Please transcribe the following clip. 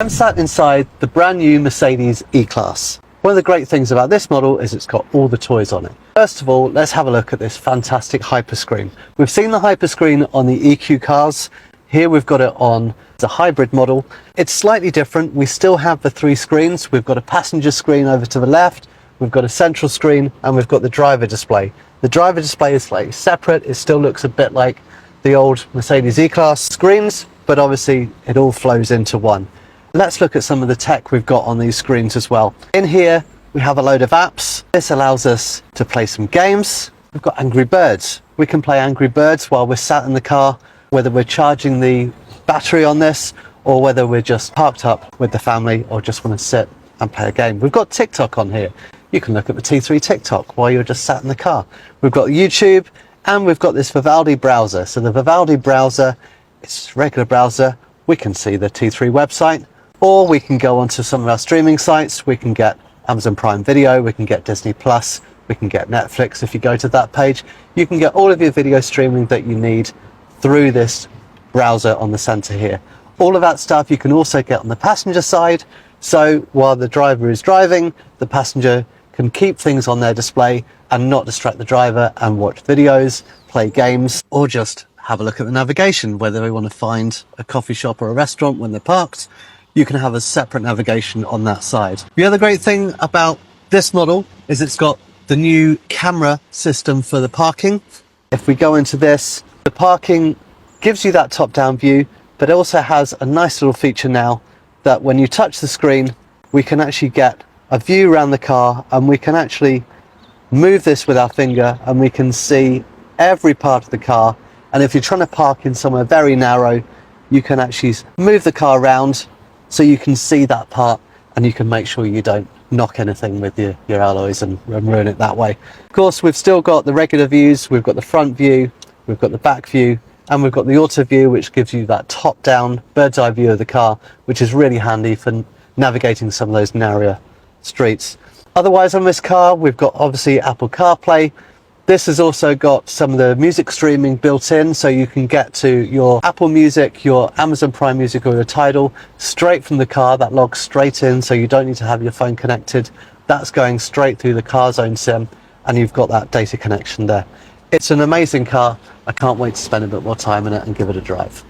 I'm sat inside the brand new Mercedes E Class. One of the great things about this model is it's got all the toys on it. First of all, let's have a look at this fantastic hyperscreen. We've seen the hyperscreen on the EQ cars. Here we've got it on the hybrid model. It's slightly different. We still have the three screens. We've got a passenger screen over to the left, we've got a central screen, and we've got the driver display. The driver display is slightly separate. It still looks a bit like the old Mercedes E-Class screens, but obviously it all flows into one. Let's look at some of the tech we've got on these screens as well. In here, we have a load of apps. This allows us to play some games. We've got Angry Birds. We can play Angry Birds while we're sat in the car, whether we're charging the battery on this or whether we're just parked up with the family or just want to sit and play a game. We've got TikTok on here. You can look at the T3 TikTok while you're just sat in the car. We've got YouTube and we've got this Vivaldi browser. So the Vivaldi browser, it's a regular browser. We can see the T3 website, or we can go onto some of our streaming sites. We can get Amazon Prime Video, we can get Disney Plus, we can get Netflix. If you go to that page, you can get all of your video streaming that you need through this browser on the center here. All of that stuff you can also get on the passenger side. So while the driver is driving, the passenger can keep things on their display and not distract the driver and watch videos, play games, or just have a look at the navigation, whether they want to find a coffee shop or a restaurant when they're parked. You can have a separate navigation on that side. The other great thing about this model is it's got the new camera system for the parking. If we go into this, the parking gives you that top-down view, but it also has a nice little feature now that when you touch the screen, we can actually get a view around the car, and we can actually move this with our finger and we can see every part of the car. And if you're trying to park in somewhere very narrow, you can actually move the car around so you can see that part, and you can make sure you don't knock anything with your alloys and ruin it that way. Of course, we've still got the regular views. We've got the front view, we've got the back view, and we've got the auto view, which gives you that top-down bird's eye view of the car, which is really handy for navigating some of those narrower streets. Otherwise, on this car, we've got obviously Apple CarPlay. This has also got some of the music streaming built in, so you can get to your Apple Music, your Amazon Prime Music, or your Tidal straight from the car. That logs straight in, so you don't need to have your phone connected. That's going straight through the car's own SIM, and you've got that data connection there. It's an amazing car. I can't wait to spend a bit more time in it and give it a drive.